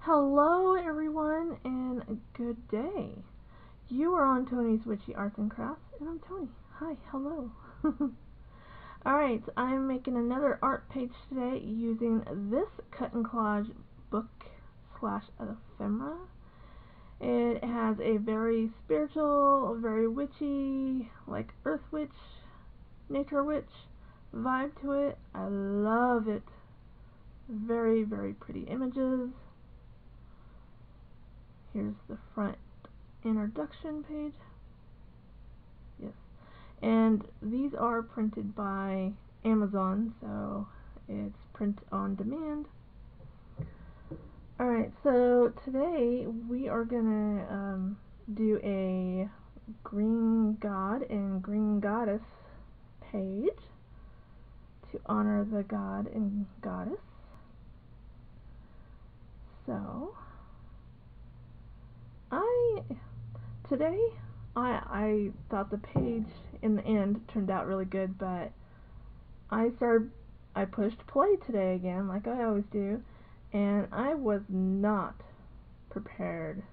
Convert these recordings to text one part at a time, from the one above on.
Hello everyone and good day. You are on Tony's Witchy Arts and Crafts and I'm Tony. Hi, hello. Alright, I'm making another art page today using this cut and collage book slash ephemera. It has a very spiritual, very witchy, like earth witch, nature witch vibe to it. I love it. Very, very pretty images. Here's the front introduction page. Yes. And these are printed by Amazon, so it's print on demand. Alright, so today we are gonna do a green god and green goddess page to honor the god and goddess. So today I thought the page in the end turned out really good, but I pushed play today again, like I always do, and I was not prepared.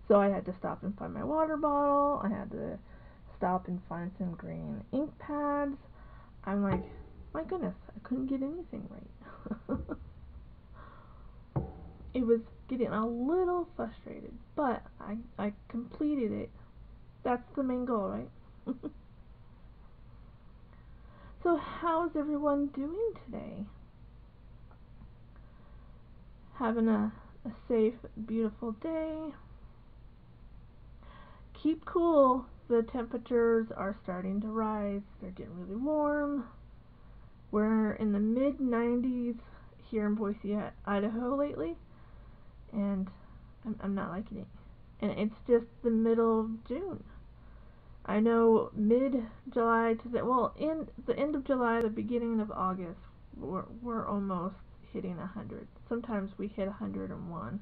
So I had to stop and find my water bottle, I had to stop and find some green ink pads. I'm like, my goodness, I couldn't get anything right. It was getting a little frustrated, but I completed it. That's the main goal, right? So how's everyone doing today? Having a safe, beautiful day? Keep cool. The temperatures are starting to rise. They're getting really warm. We're in the mid-90s here in Boise, Idaho lately, and I'm not liking it. And it's just the middle of June. I know mid-July to in the end of July, the beginning of August, we're almost hitting 100. Sometimes we hit 101.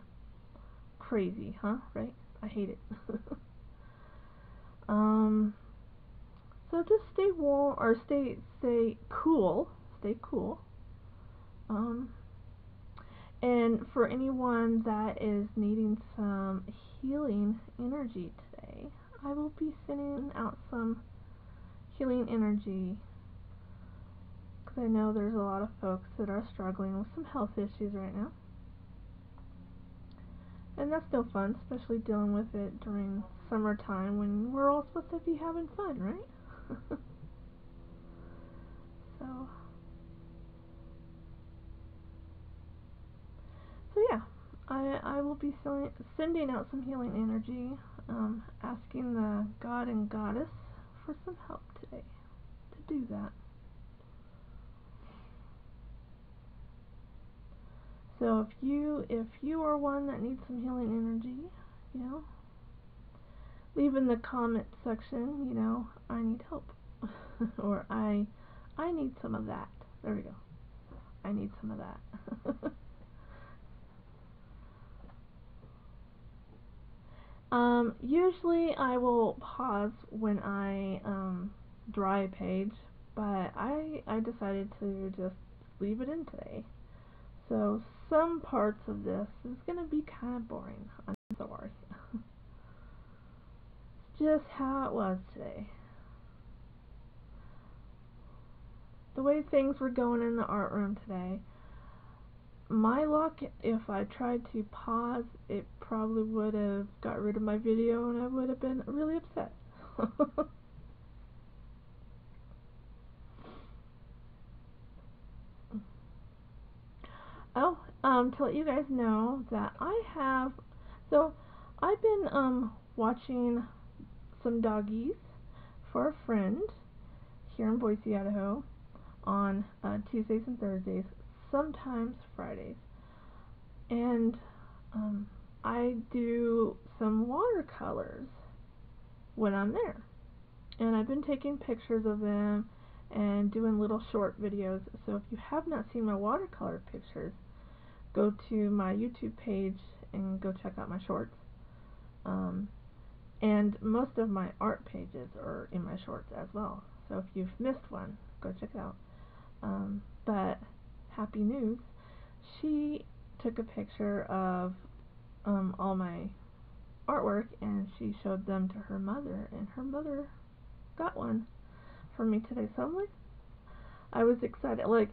Crazy, huh? Right? I hate it. So just stay warm or stay cool. Stay cool. Um, and for anyone that is needing some healing energy today, I will be sending out some healing energy because I know there's a lot of folks that are struggling with some health issues right now. And that's no fun, especially dealing with it during summertime when we're all supposed to be having fun, right? So yeah, I will be sending out some healing energy, asking the god and goddess for some help today to do that. So if you are one that needs some healing energy, you know, leave in the comment section, you know, I need help. Or I need some of that. There we go. I need some of that. Usually I will pause when I draw a page, but I decided to just leave it in today. So some parts of this is gonna be kind of boring. I'm sorry. It's just how it was today. The way things were going in the art room today, my luck, if I tried to pause, it probably would have got rid of my video and I would have been really upset. Oh, to let you guys know that I've been watching some doggies for a friend here in Boise, Idaho on Tuesdays and Thursdays, sometimes Fridays. And I do some watercolors when I'm there. And I've been taking pictures of them and doing little short videos. So if you have not seen my watercolor pictures, go to my YouTube page and go check out my shorts. And most of my art pages are in my shorts as well. So if you've missed one, go check it out. But happy news, she took a picture of all my artwork, and she showed them to her mother, and her mother got one for me today. So I'm like, I was excited. Like,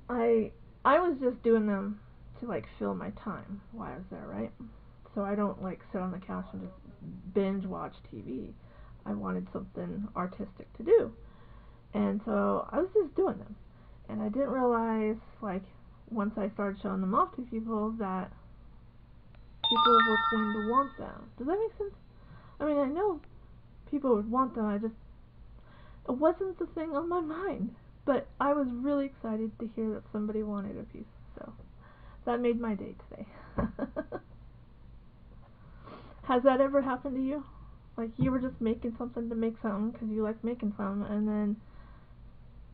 I was just doing them to like fill my time while I was there, right? So I don't like sit on the couch and just binge watch TV. I wanted something artistic to do. And so I was just doing them. And I didn't realize, like, once I started showing them off to people, that people were going to want them. Does that make sense? I mean, I know people would want them, it wasn't the thing on my mind. But I was really excited to hear that somebody wanted a piece. So that made my day today. Has that ever happened to you? Like, you were just making something to make something because you like making something, and then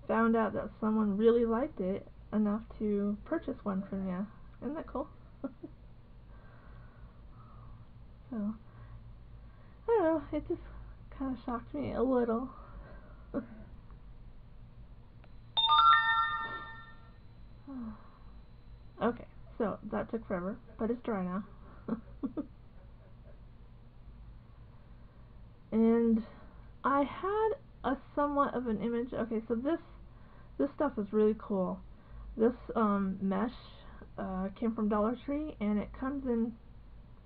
found out that someone really liked it enough to purchase one from you. Isn't that cool? So, I don't know, it just kind of shocked me a little. Okay, so that took forever, but it's dry now. And I had a somewhat of an image. Okay, so this stuff is really cool. This mesh came from Dollar Tree, and it comes in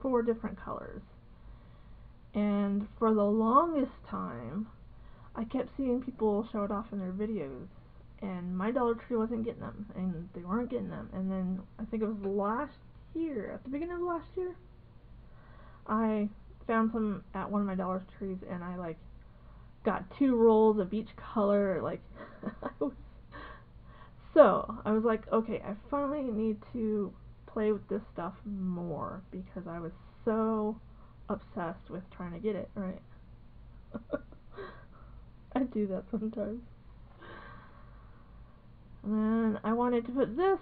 4 different colors. And for the longest time, I kept seeing people show it off in their videos, and my Dollar Tree wasn't getting them, and they weren't getting them. And then I think it was last year, at the beginning of last year, I found some at one of my Dollar Trees, and I like got 2 rolls of each color. Like, so I was like, okay, I finally need to play with this stuff more, because I was so obsessed with trying to get it right. I do that sometimes. And then I wanted to put this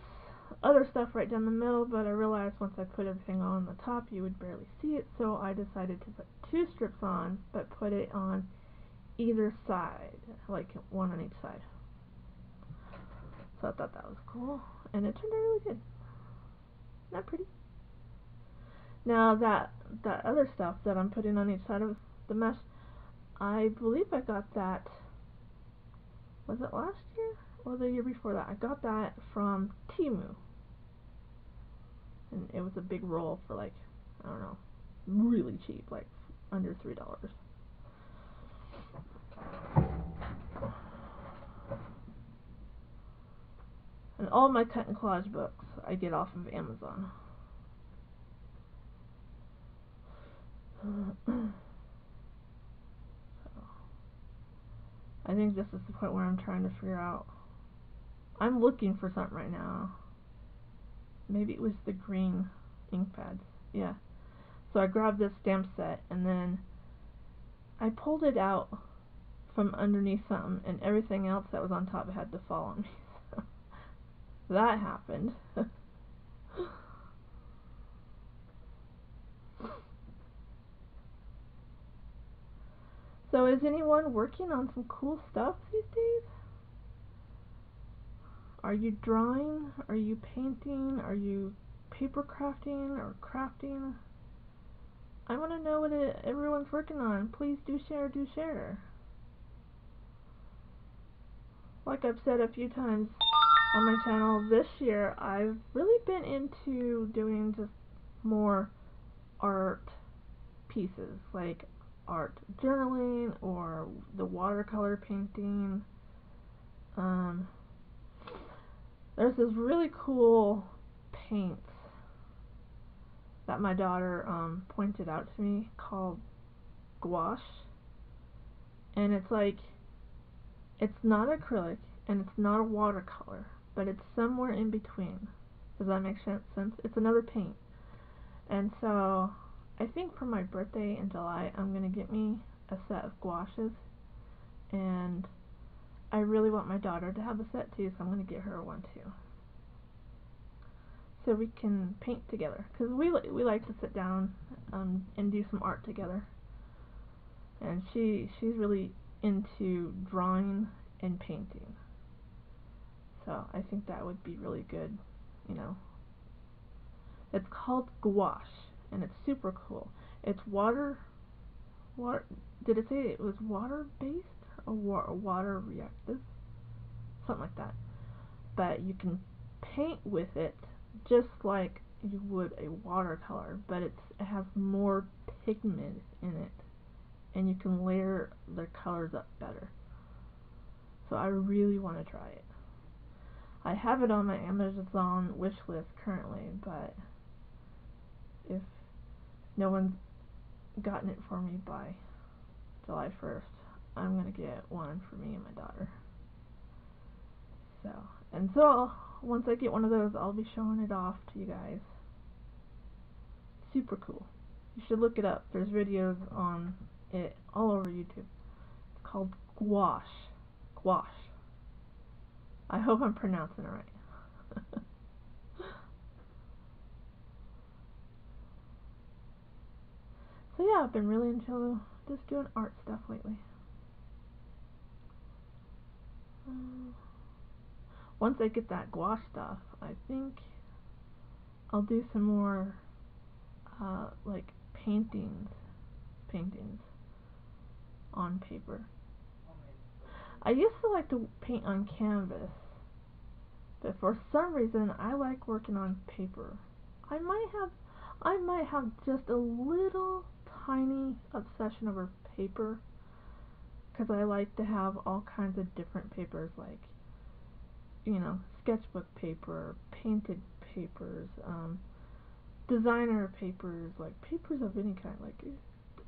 other stuff right down the middle, but I realized once I put everything on the top, you would barely see it, so I decided to put 2 strips on, but put it on either side, like one on each side. So I thought that was cool, and it turned out really good. Not pretty. Now that other stuff that I'm putting on each side of the mesh, I believe I got that, was it last year or the year before that? I got that from Temu, and it was a big roll for like, I don't know, really cheap, like under $3. And all my cut and collage books I get off of Amazon. So, I think this is the point where I'm trying to figure out, I'm looking for something right now. Maybe it was the green ink pads. Yeah. So I grabbed this stamp set, and then I pulled it out from underneath something, and everything else that was on top had to fall on me. So that happened. So is anyone working on some cool stuff these days? Are you drawing? Are you painting? Are you paper crafting or crafting? I want to know what everyone's working on. Please do share, do share. Like I've said a few times on my channel, this year I've really been into doing just more art pieces, like art journaling or the watercolor painting. There's this really cool paints that my daughter pointed out to me called gouache, and it's like, it's not acrylic and it's not a watercolor, but it's somewhere in between. Does that make sense? It's another paint. And so I think for my birthday in July, I'm gonna get me a set of gouaches, and I really want my daughter to have a set too, so I'm gonna get her one too, so we can paint together, because we like to sit down and do some art together. And she's really into drawing and painting, so I think that would be really good, you know, It's called gouache, and it's super cool. It's water. Did it say it was water based or water reactive? Something like that. But you can paint with it just like you would a watercolor, but it has more pigment in it, and you can layer the colors up better. So I really want to try it. I have it on my Amazon wish list currently, but if no one's gotten it for me by July 1st, I'm gonna get one for me and my daughter. So once I get one of those, I'll be showing it off to you guys. Super cool. You should look it up. There's videos on it all over YouTube. It's called gouache. Gouache. I hope I'm pronouncing it right. So yeah, I've been really into just doing art stuff lately. Once I get that gouache stuff, I think I'll do some more like paintings on paper. I used to like to paint on canvas, but for some reason I like working on paper. I might have just a little tiny obsession over paper, because I like to have all kinds of different papers, like, you know, sketchbook paper, painted papers, designer papers, like papers of any kind. Like,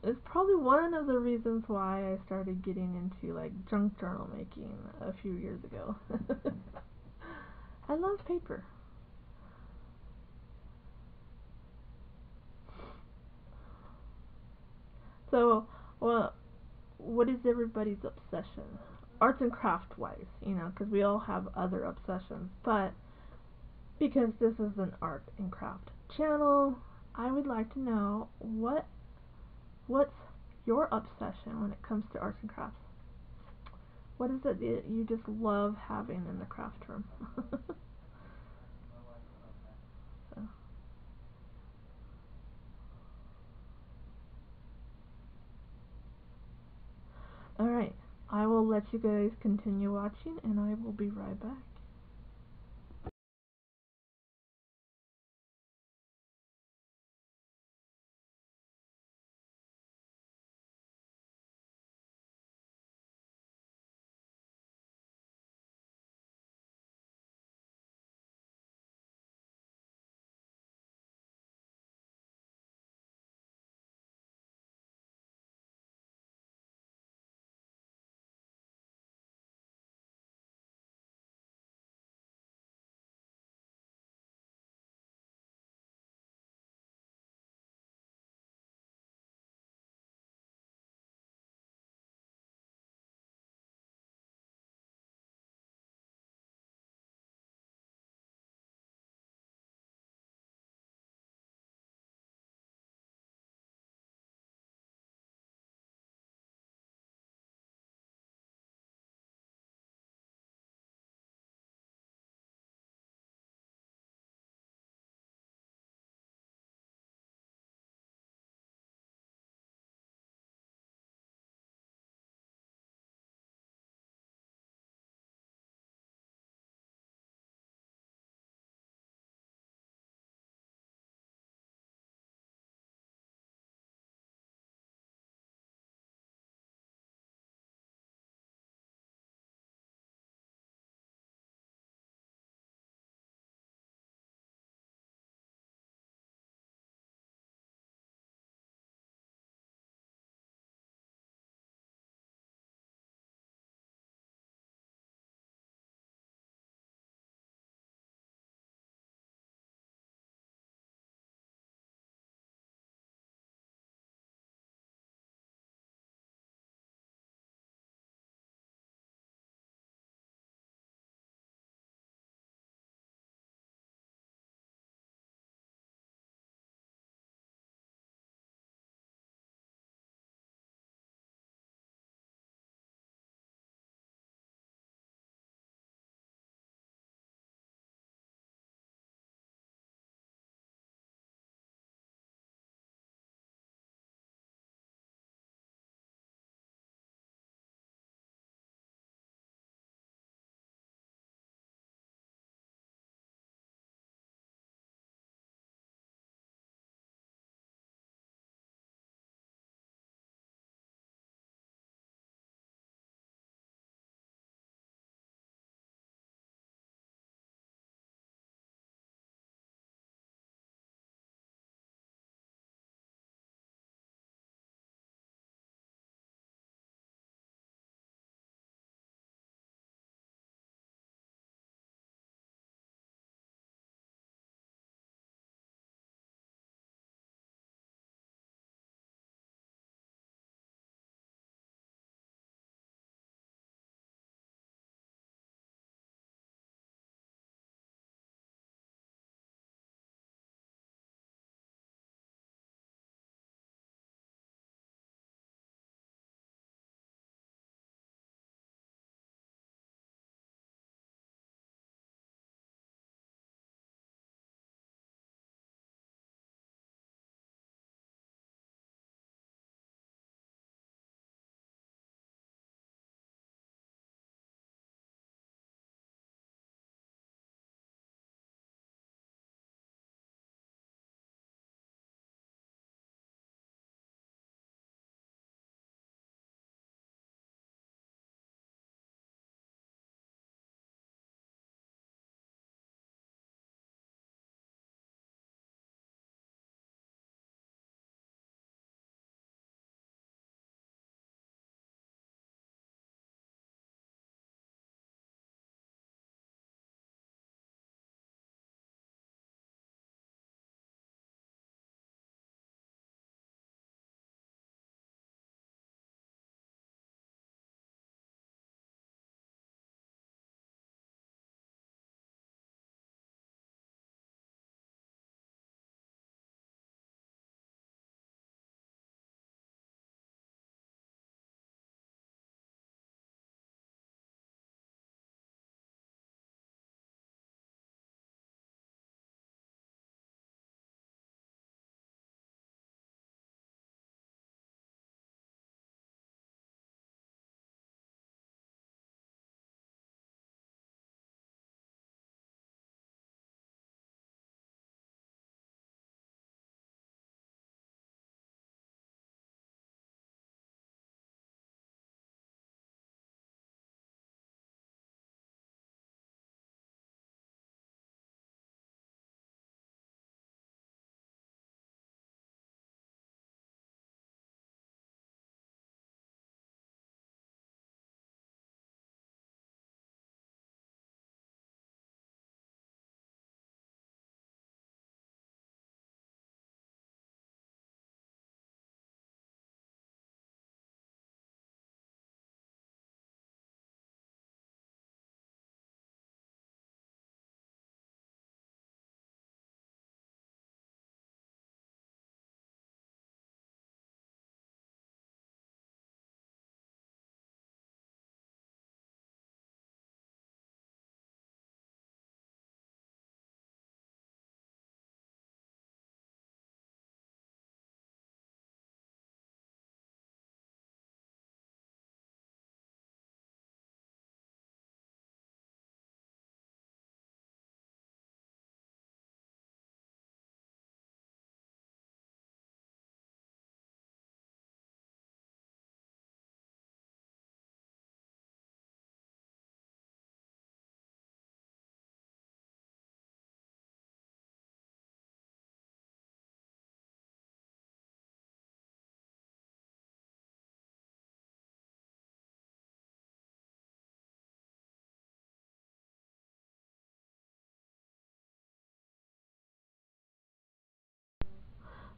it's probably one of the reasons why I started getting into like junk journal making a few years ago. I love paper. So, well, what is everybody's obsession? Arts and craft wise, you know, because we all have other obsessions. But because this is an art and craft channel, I would like to know what's your obsession when it comes to arts and crafts. What is it that you just love having in the craft room? So, alright, I will let you guys continue watching, and I will be right back.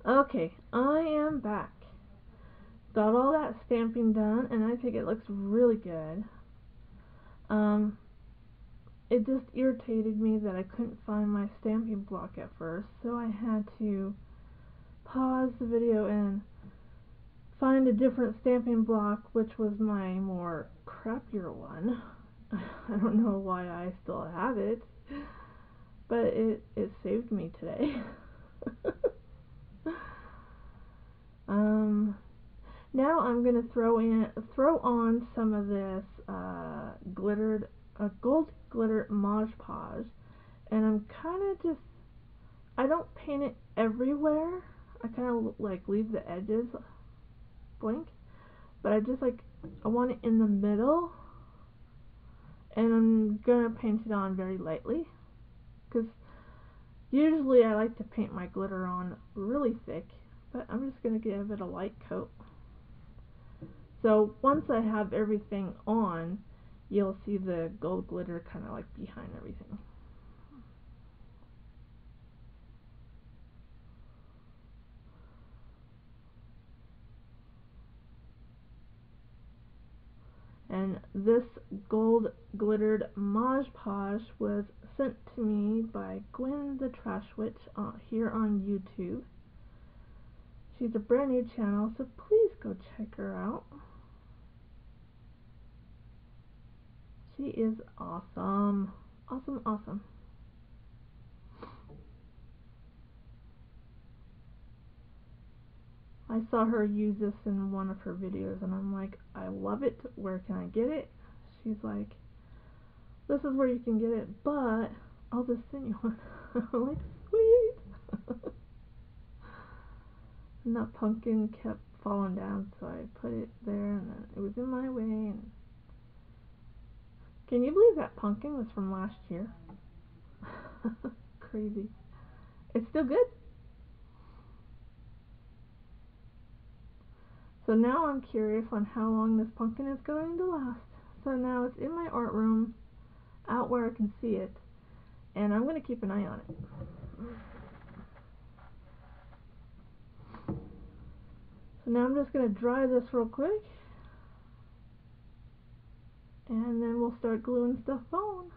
Okay, I am back. Got all that stamping done, and I think it looks really good. Um, it just irritated me that I couldn't find my stamping block at first, so I had to pause the video and find a different stamping block, which was my more crappier one. I don't know why I still have it, but it saved me today. um, Now I'm gonna throw on some of this gold glitter Mod Podge, and I'm kind of just, I don't paint it everywhere. I kind of like leave the edges blank, but I want it in the middle, and I'm gonna paint it on very lightly, because usually I like to paint my glitter on really thick, but I'm just gonna give it a light coat. So once I have everything on, you'll see the gold glitter kind of like behind everything. And this gold glittered Mod Podge was sent to me by Gwen the Trash Witch here on YouTube. She's a brand new channel, so please go check her out. She is awesome. Awesome, awesome. I saw her use this in one of her videos, and I'm like, I love it. Where can I get it? She's like, this is where you can get it, but I'll just send you one. I'm like, sweet. And that pumpkin kept falling down, so I put it there, and then it was in my way. And can you believe that pumpkin was from last year? Crazy. It's still good. So now I'm curious on how long this pumpkin is going to last. So now it's in my art room, out where I can see it, and I'm going to keep an eye on it. So now I'm just going to dry this real quick, and then we'll start gluing stuff on.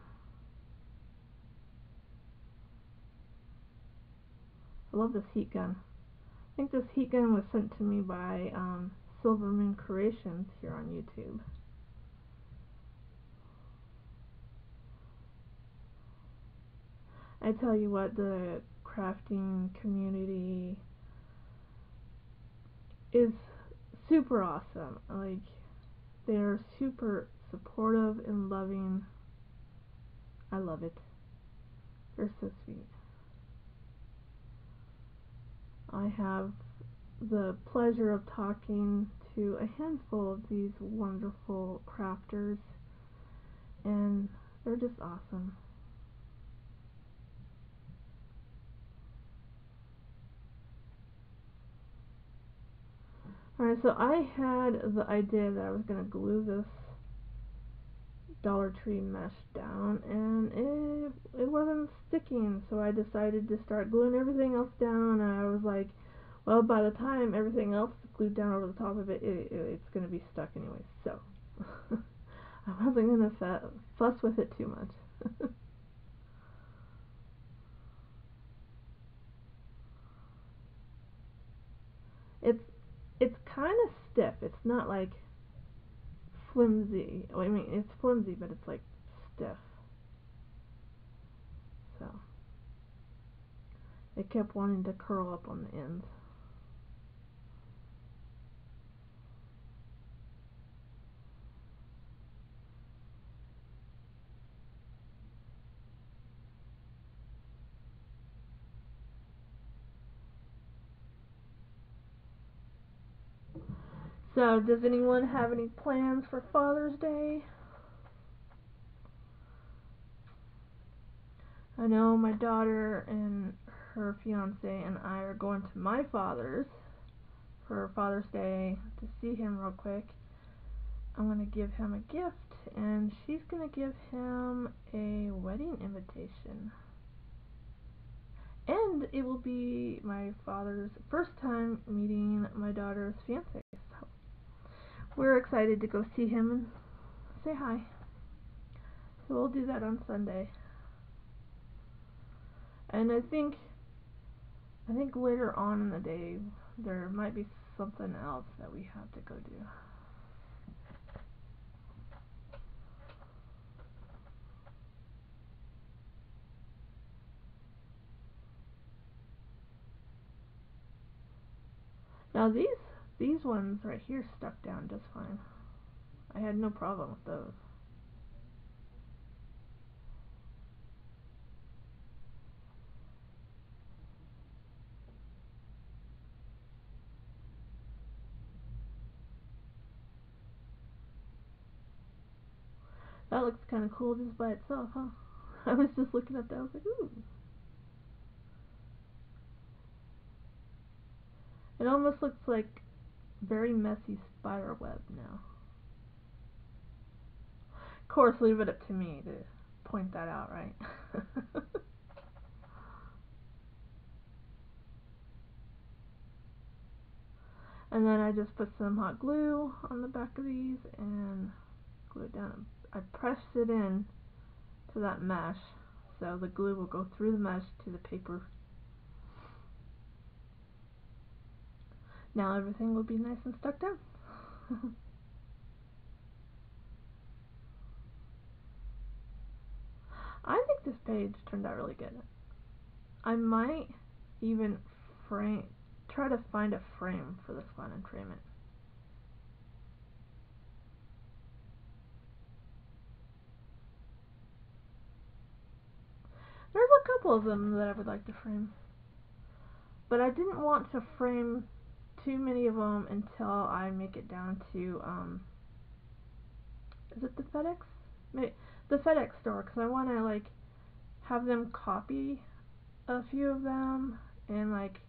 I love this heat gun. I think this heat gun was sent to me by Silverman Creations here on YouTube. I tell you what, the crafting community is super awesome. Like, they're super supportive and loving. I love it. They're so sweet. I have the pleasure of talking to a handful of these wonderful crafters, and they're just awesome. Alright, so I had the idea that I was going to glue this Dollar Tree mesh down, and it wasn't sticking, so I decided to start gluing everything else down, and I was like, well, by the time everything else is glued down over the top of it, it's going to be stuck anyway, so I wasn't going to fuss with it too much. it's it's kind of stiff. It's not like flimsy. I mean, it's flimsy, but it's like stiff. So it kept wanting to curl up on the ends. So, does anyone have any plans for Father's Day? I know my daughter and her fiance and I are going to my father's for Father's Day to see him real quick. I'm going to give him a gift, and she's going to give him a wedding invitation. And And it will be my father's first time meeting my daughter's fiance. So we're excited to go see him and say hi. So we'll do that on Sunday. And I think later on in the day there might be something else that we have to go do. Now these ones right here stuck down just fine. I had no problem with those. That looks kind of cool just by itself, huh? I was just looking at that, I was like, ooh. It almost looks like very messy spider web now. Of course, leave it up to me to point that out, right? And then I just put some hot glue on the back of these and glue it down. I pressed it in to that mesh so the glue will go through the mesh to the paper. Now everything will be nice and stuck down. I think this page turned out really good. I might even try to find a frame for this one and frame it. There's a couple of them that I would like to frame, but I didn't want to frame too many of them until I make it down to is it the FedEx? The FedEx store, because I want to like have them copy a few of them and like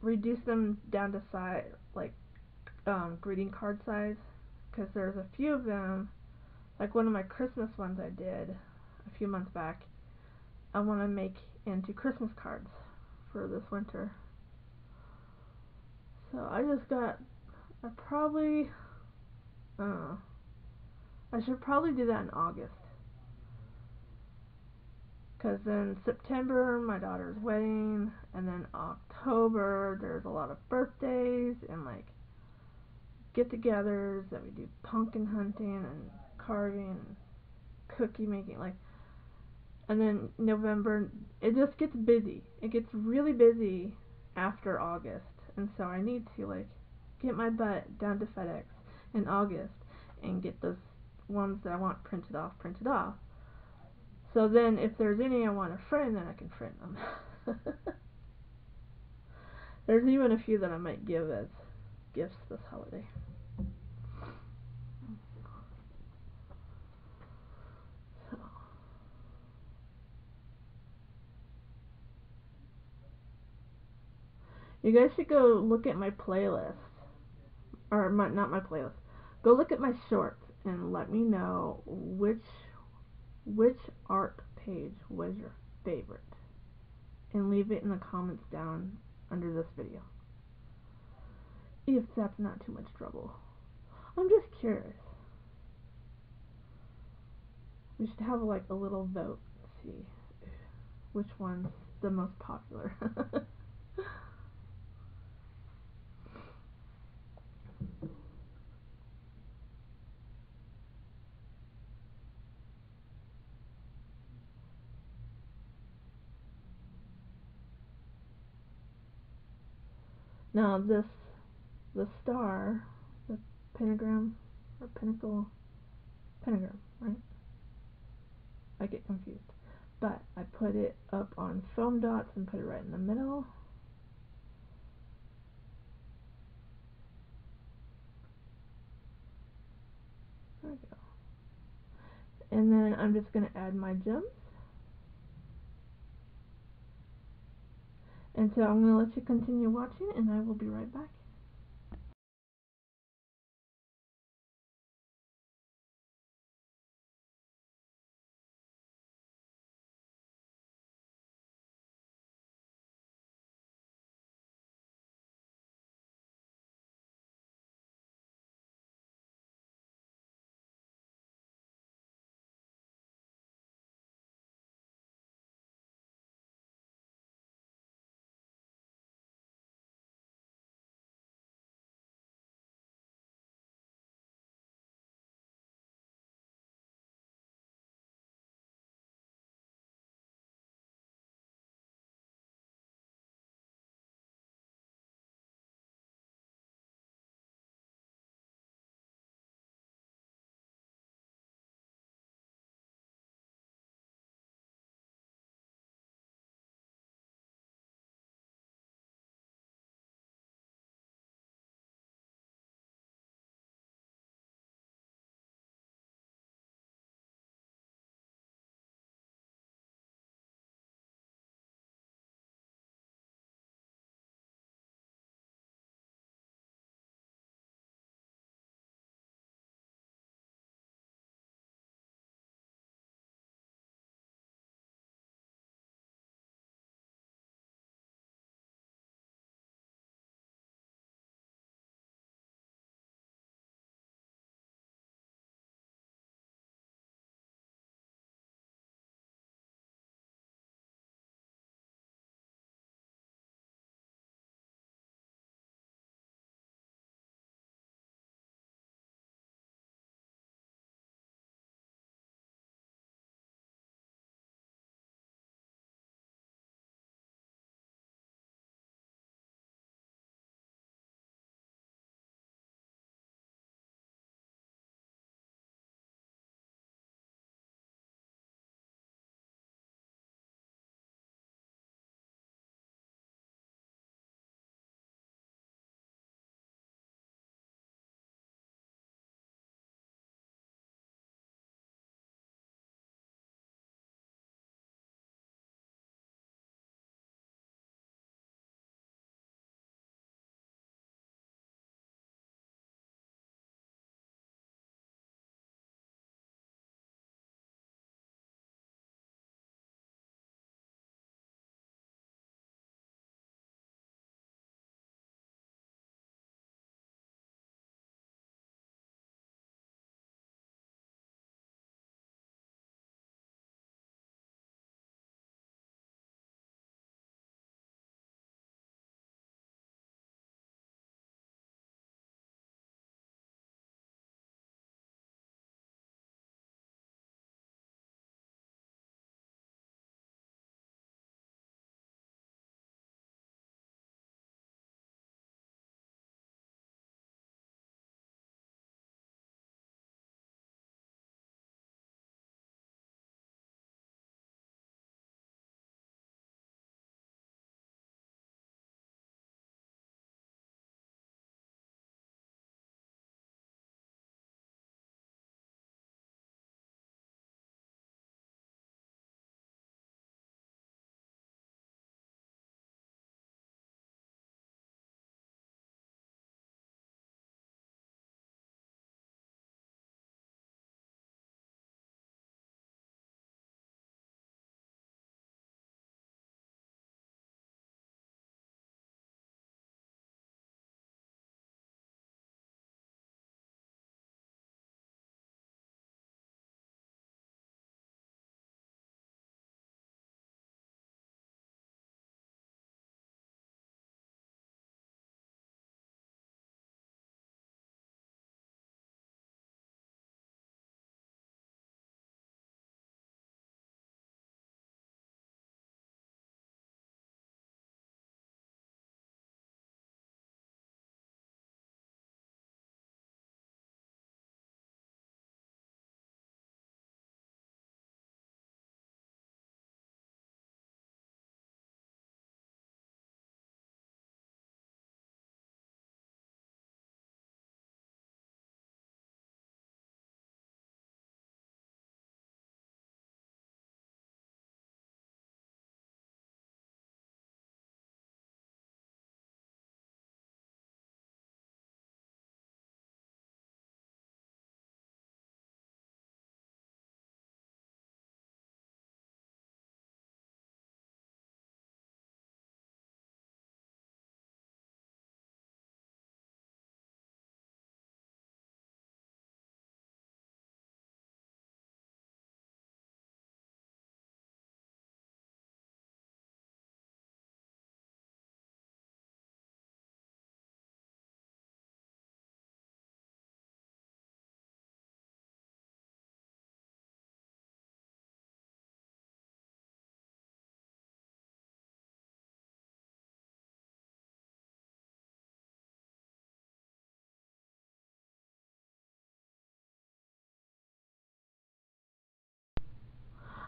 reduce them down to size, like greeting card size, because there's a few of them, like one of my Christmas ones I did a few months back. I want to make into Christmas cards for this winter. So I should probably do that in August. Because in September, my daughter's wedding, and then October, there's a lot of birthdays and like get-togethers that we do pumpkin hunting and carving and cookie making, like. And then November, it just gets busy. It gets really busy after August, and so I need to like get my butt down to FedEx in August and get those ones that I want printed off. So then if there's any I want to frame, then I can frame them. There's even a few that I might give as gifts this holiday. So. You guys should go look at my playlist. Or not my playlist. Go look at my shorts and let me know which art page was your favorite. And leave it in the comments down under this video. If that's not too much trouble. I'm just curious. We should have like a little vote to see which one's the most popular. Now the star, the pentagram, or pentagram, right? I get confused. But I put it up on foam dots and put it right in the middle. There we go. And then I'm just going to add my gems. And so I'm going to let you continue watching, and I will be right back.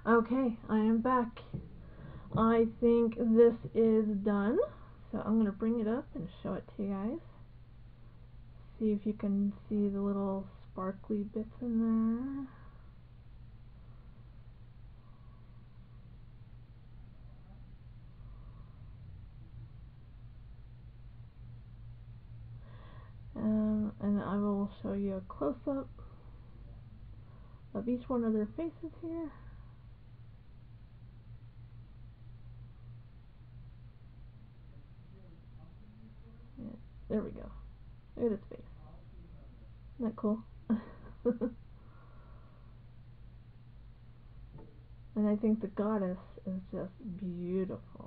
Okay, I am back. I think this is done. So I'm going to bring it up and show it to you guys. See if you can see the little sparkly bits in there. And I will show you a close-up of each one of their faces here. Yeah, there we go. Look at his face. Isn't that cool? And I think the goddess is just beautiful.